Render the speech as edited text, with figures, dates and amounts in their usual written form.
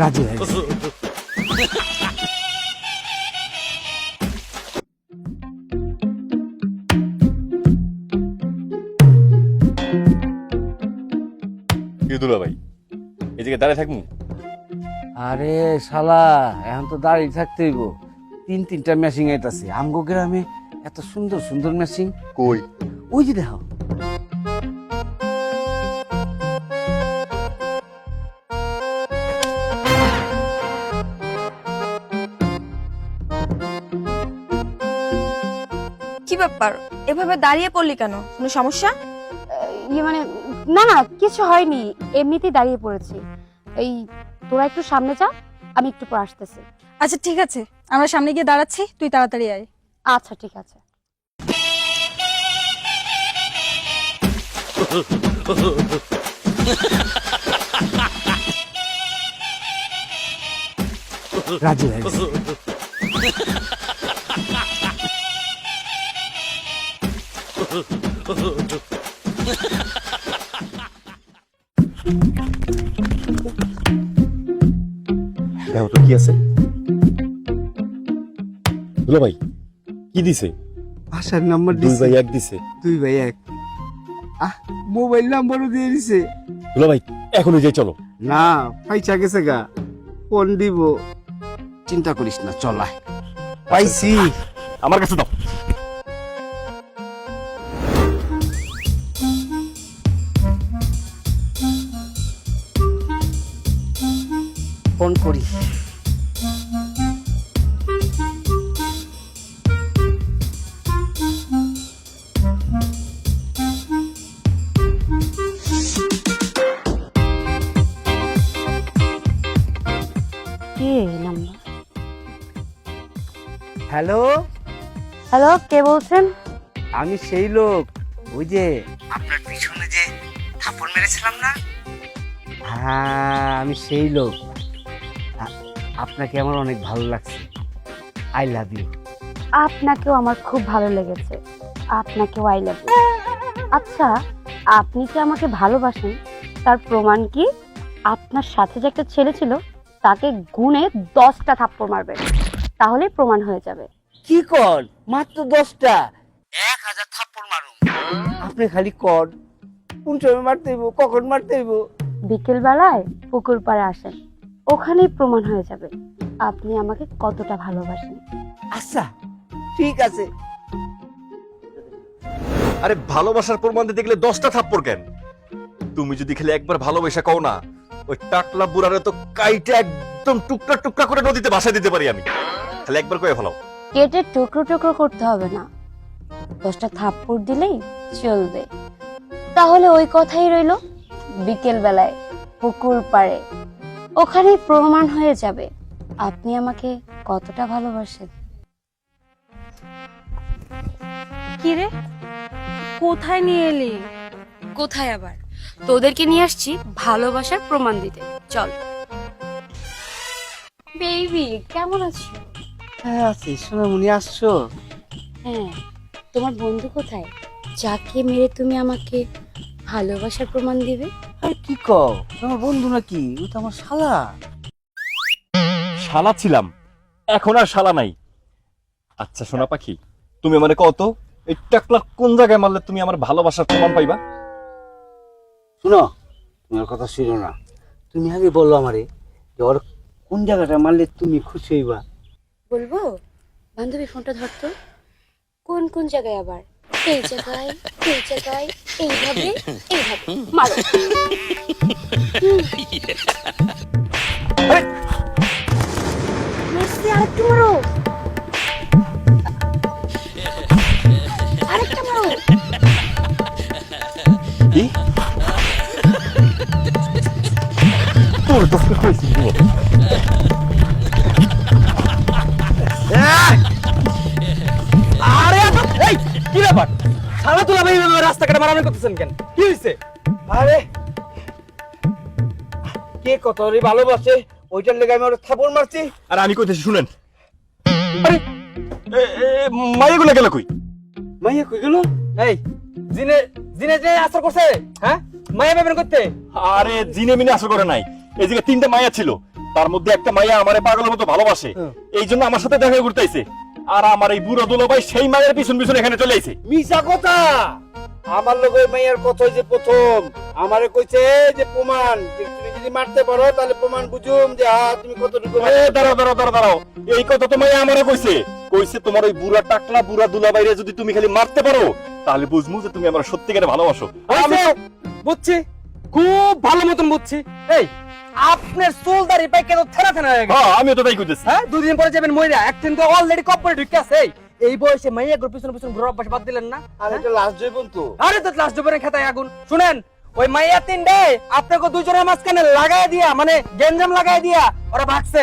রাজি হয়ে গেছে। দুলা ভাই এই জায়গায় দাঁড়িয়ে থাকবো? আরে শালা, এখন তো দাঁড়িয়ে থাকতে হইব। তিনটা মেশিন আইতাছে আমগো গ্রামে, এত সুন্দর সুন্দর মেশিন। কই? ওই যে দেখো। কি ব্যাপার, এভাবে দাঁড়িয়ে পড়লি কেন? কোনো সমস্যা? মানে না না, কিছু হয়নি, এমনিতেই দাঁড়িয়ে পড়েছি। এই তোরা একটু সামনে যা, আমি একটু পর আসতেছি। আচ্ছা ঠিক আছে, আমরা সামনে গিয়ে দাঁড়াচ্ছি, তুই তাড়াতাড়ি আয়। আচ্ছা ঠিক আছে। রাজি হয়ে গেছে। দেখো তো কি আছে। দুলা ভাই কি দিছে? আসার নাম্বার 2 দিছে। বাই 1 দিছে। 2 বাই 1। মোবাইল নাম্বারও দিয়ে দিছে। দুলা ভাই এখনই যাই, চলো। না, পাইছা গেছে গা, ফোন দিব। চিন্তা করিস না, চল। পাইছি। আমার কাছে দাও। ফোন করি। কে নাম্বার? হ্যালো, হ্যালো, কে বলছেন? আমি সেই লোক, ওই যে আপনার পিছনে যে থাপ্পড় মেরেছিলাম না। হ্যাঁ, আমি সেই লোক। আপনাকে আমার অনেক ভালো লাগছে। I love you. আপনাকেও আমার খুব ভালো লেগেছে। আপনাকেও আই লাভ ইউ। আচ্ছা, আপনি কি আমাকে ভালোবাসেন তার প্রমাণ কি? আপনার সাথে যে একটা ছেলে ছিল, তাকে গুণে 10টা থাপ্পড় মারবেন, তাহলে প্রমাণ হয়ে যাবে। কি কর? মাত্র 10টা? 1000 থাপ্পড় মারুম। আপনি খালি কর, কোন সময় মারতে হইব, কখন মারতে হইব। বিকেল বেলায় পুকুর পাড়ে আসেন, ওখানেই প্রমাণ হয়ে যাবে আপনি আমাকে কতটা ভালোবাসেন। আচ্ছা ঠিক আছে। আরে ভালোবাসার প্রমাণ দিতে গেলে 10টা থাপ্পড় কেন? তুমি যদি খালি একবার ভালোবাসা কও না, ওই টাকলা বুড়ারে তো কাইটা একদম টুকরা টুকরা করে নদীতে ভাসা দিতে পারি আমি। খালি একবার কয়ে ফেলাও। কেটে টুকরো টুকরো করতে হবে না, 10টা থাপ্পড় দিলেই চলবে। তাহলে ওই কথাই রইলো, বিকেল বেলায় পুকুর পাড়ে, ওখানেই প্রমাণ হয়ে যাবে আপনি আমাকে কতটা ভালোবাসেন। কি রে, কোথায় নিয়ে এলি? কোথায় আবার, তোদেরকে নিয়ে আসছি ভালোবাসার প্রমাণ দিতে। চল। বেবি কেমন আছো? হ্যাঁ আছি। সোনামণি, আসছো? হ্যাঁ, তোমার বন্ধু কোথায়, যাকে মেরে তুমি আমাকে ভালোবাসার প্রমাণ দিবে? আরে কি কও, তোমার বন্ধু নাকি? ও তো আমার শালা। শালা ছিলাম, এখন আর শালা নাই। আচ্ছা সোনা পাখি, তুমি আমারে কত এই টাকলা কোন জায়গায় মারলে তুমি আমার ভালোবাসার প্রমাণ পাইবা? শুনো, তোমার কথা শুনো না, তুমি আগে বলো আমারে যে ওর কোন জায়গাটা মারলে তুমি খুশি হইবা। বলবো? বান্ধবী ফোনটা ধরতো। কোন কোন জায়গায় আবার? এই জায়গায়, এই জায়গায়, এইভাবে, এইভাবে মারো। মেসি, আরেকটু মারো, আরেকটা মারো। কি তোর দোষ করেছিস? আরে এই কি ব্যাপার? সারা তোলা ভাই রাস্তাঘাটে মারামারি করতেছেন কেন? কি হয়েছে? আরে কে কত রে ভালোবাসে, ওইটার লেগে আমি ওর থাপড় মারছি। আর আমি কইতেছি শুনেন। আরে মাইয়াগুলো গেল কই? মাইয়া কই গেল? এই জিনে জিনে যে আসর করছে হ্যাঁ মায়া বেবেন করতে আরে জিনে মিনে আসর করে নাই, এই জায়গায় 3টা মায়া ছিল, তার মধ্যে একটা মায়া আমারে পাগলের মতো ভালোবাসে, এই জন্য আমার সাথে দেখা করতে আইছে। আর আমার এই বুড়ো দুলাভাই সেই মায়ের পিছন পিছন এখানে চলে আইছে। মিছা কথা। আমার লোক ওই মাইয়ার কথা যে প্রথম আমারে কইছে যে প্রমাণ, যে তুমি যদি মারতে পারো তাহলে প্রমাণ বুঝুম যে তুমি কতটুকু এ দাঁড়াও দাঁড়াও দাঁড়াও দাঁড়াও, এই কথা তো মায়া আমারে কইছে, কইছে তোমার ওই বুড়া টাকলা বুড়া দুলাভাইরে যদি তুমি খালি মারতে পারো তাহলে বুঝমু যে তুমি আমার সত্যিকারে ভালোবাসো। আমি বুঝছি, খুব ভালো মতন বুঝছি। এই আপনার চুল দাড়ি পাই কেন থেনা থেনা হয়ে গেছে? হ্যাঁ আমিও তো তাই কইতেছি। হ্যাঁ 2 দিন পরে যাবেন মইরা, একদিন তো অলরেডি কপালে ঢুকে আছে। এই বয়সে মাইয়া গ্রুপ পিছন পিছন ঘুরে অভ্যাস বাদ দিলেন না? আর এটা লাস্ট জৈবন তো। আরে তো লাস্ট জোবারে খেতায় আগুন। শুনেন, ওই মাইয়া 3 আপনাকে দুজনের মাঝখানে লাগাই দিয়া, মানে গেঞ্জাম লাগাই দিয়া ওরা ভাগছে।